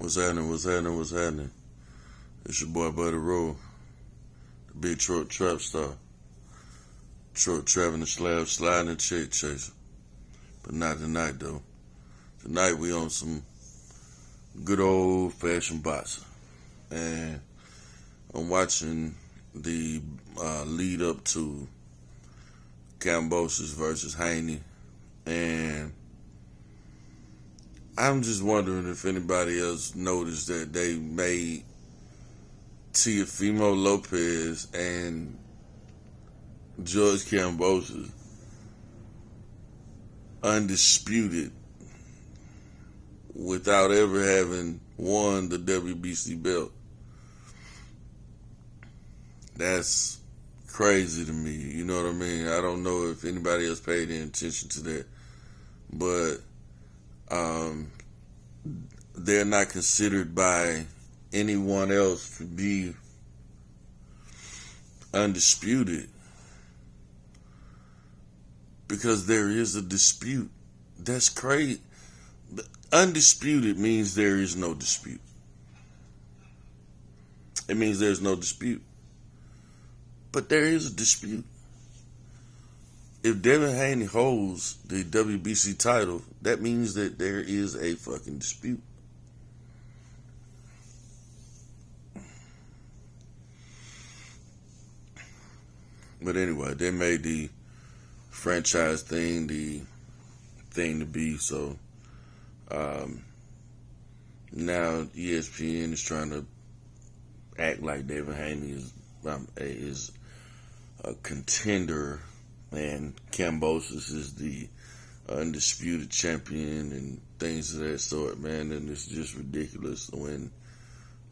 What's happening? What's happening? What's happening? It's your boy Buddy Rowe, the big truck trap star. Truck trapping the slab, sliding and check chaser. But not tonight though. Tonight we on some good old fashioned boxing. And I'm watching the lead up to Kambossos versus Haney. And I'm just wondering if anybody else noticed that they made Teofimo Lopez and George Kambossos undisputed without ever having won the WBC belt. That's crazy to me. You know what I mean? I don't know if anybody else paid any attention to that, but they're not considered by anyone else to be undisputed because there is a dispute. That's crazy. Undisputed means there is no dispute. It means there's no dispute. But there is a dispute. If Devin Haney holds the WBC title, that means that there is a fucking dispute. But anyway, they made the franchise thing the thing to be. So now ESPN is trying to act like Devin Haney is a contender and Kambossos is the undisputed champion and things of that sort, man. And it's just ridiculous when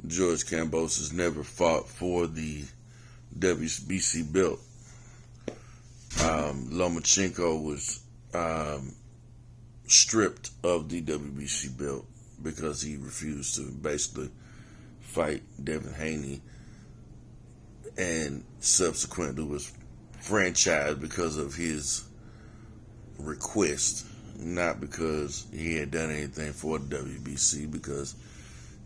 George Kambossos never fought for the WBC belt. Lomachenko was stripped of the WBC belt because he refused to basically fight Devin Haney, and subsequently was franchised because of his request, not because he had done anything for the WBC, because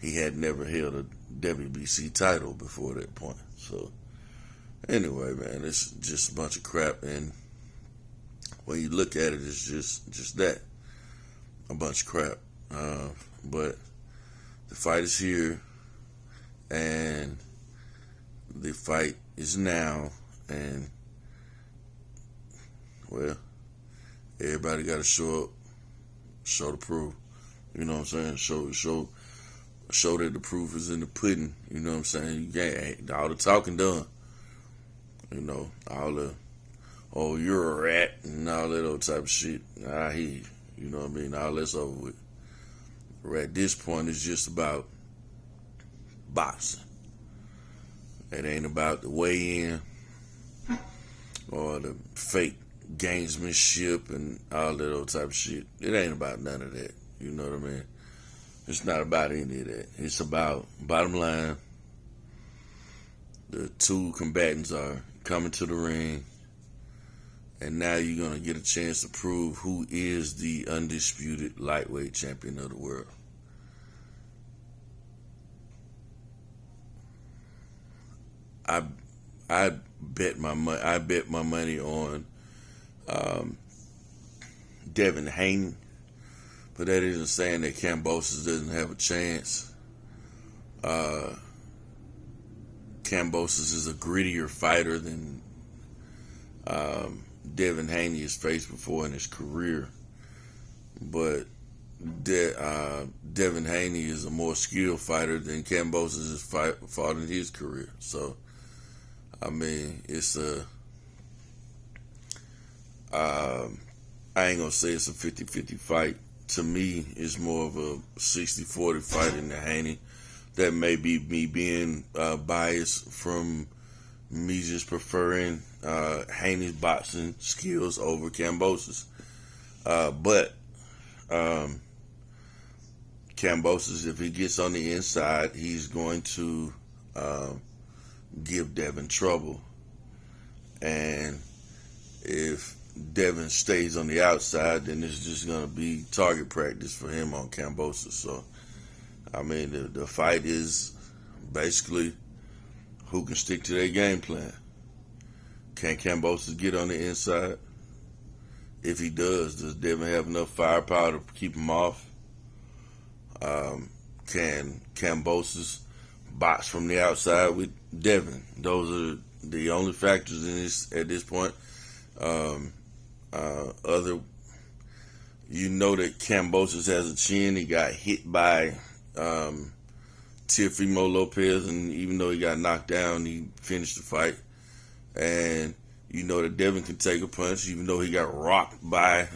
he had never held a WBC title before that point. So anyway, man, it's just a bunch of crap, and when you look at it, it's just that, a bunch of crap. But the fight is here, and the fight is now, and well, everybody got to show up, show the proof. You know what I'm saying? Show that the proof is in the pudding. You know what I'm saying? You can't, all the talking done. You know, all the, oh, you're a rat and all that old type of shit. I hear you. You know what I mean? All that's over with. At this point, it's just about boxing. It ain't about the weigh-in or the fake gamesmanship and all that old type of shit. It ain't about none of that. You know what I mean? It's not about any of that. It's about, bottom line, the two combatants are coming to the ring, and now you're going to get a chance to prove who is the undisputed lightweight champion of the world. I bet my money on Devin Haney, but that isn't saying that Kambossos doesn't have a chance. Kambossos is a grittier fighter than Devin Haney has faced before in his career, but Devin Haney is a more skilled fighter than Kambossos has fought in his career. So I mean, it's I ain't gonna say it's a 50-50 fight. To me, it's more of a 60-40 fight in the Haney. That may be me being biased from me just preferring Haney's boxing skills over Kambossos. But Kambossos, if he gets on the inside, he's going to give Devin trouble. And if Devin stays on the outside, then it's just going to be target practice for him on Kambossos. So I mean, the fight is basically who can stick to their game plan. Can Kambossos get on the inside? If he does Devin have enough firepower to keep him off? Can Kambossos box from the outside with Devin? Those are the only factors in this at this point. Other, you know that Kambossos has a chin. He got hit by Teofimo Lopez, and even though he got knocked down, he finished the fight. And you know that Devin can take a punch, even though he got rocked by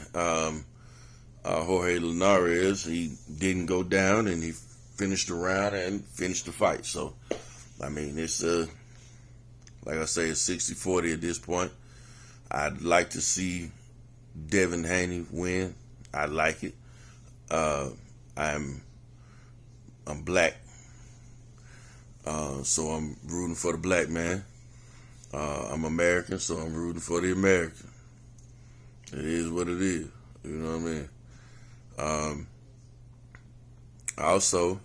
Jorge Linares. He didn't go down, and he finished the round and finished the fight. So, I mean, it's like I say, it's 60-40 at this point. I'd like to see Devin Haney win. I like it. I'm black, so I'm rooting for the black man. I'm American, so I'm rooting for the American. It is what it is. You know what I mean? Also,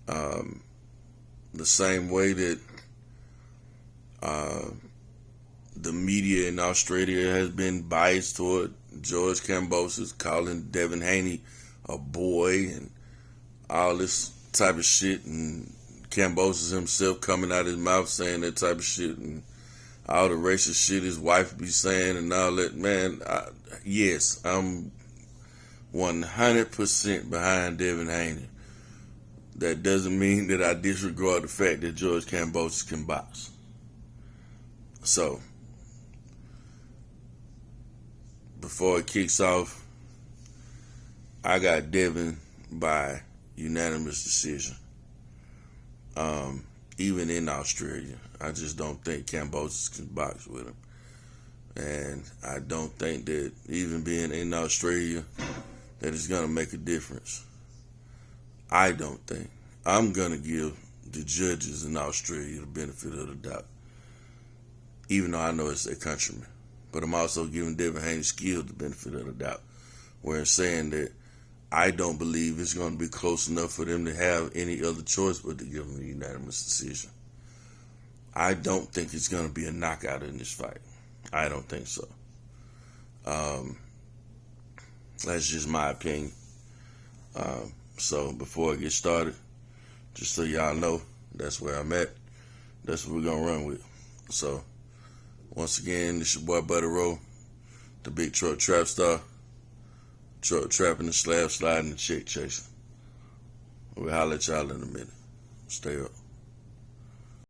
the same way that the media in Australia has been biased toward George Kambossos, calling Devin Haney a boy and all this type of shit, and Kambossos himself coming out his mouth saying that type of shit, and all the racist shit his wife be saying and all that. Man, yes, I'm 100% behind Devin Haney. That doesn't mean that I disregard the fact that George Kambossos can box. So, before it kicks off, I got Devin by unanimous decision. Even in Australia, I just don't think Kambossos can box with him. And I don't think that even being in Australia, that it's going to make a difference. I don't think. I'm going to give the judges in Australia the benefit of the doubt, even though I know it's their countrymen. But I'm also giving Devin Haney's skill the benefit of the doubt, where it's saying that I don't believe it's going to be close enough for them to have any other choice but to give them a unanimous decision. I don't think it's going to be a knockout in this fight. I don't think so. That's just my opinion. So before I get started, just so y'all know, that's where I'm at. That's what we're going to run with. So, once again, this your boy Buddy Rowe, the big truck trap star. Truck trapping, the slab sliding, and check chasing. We'll holler at y'all in a minute. Stay up.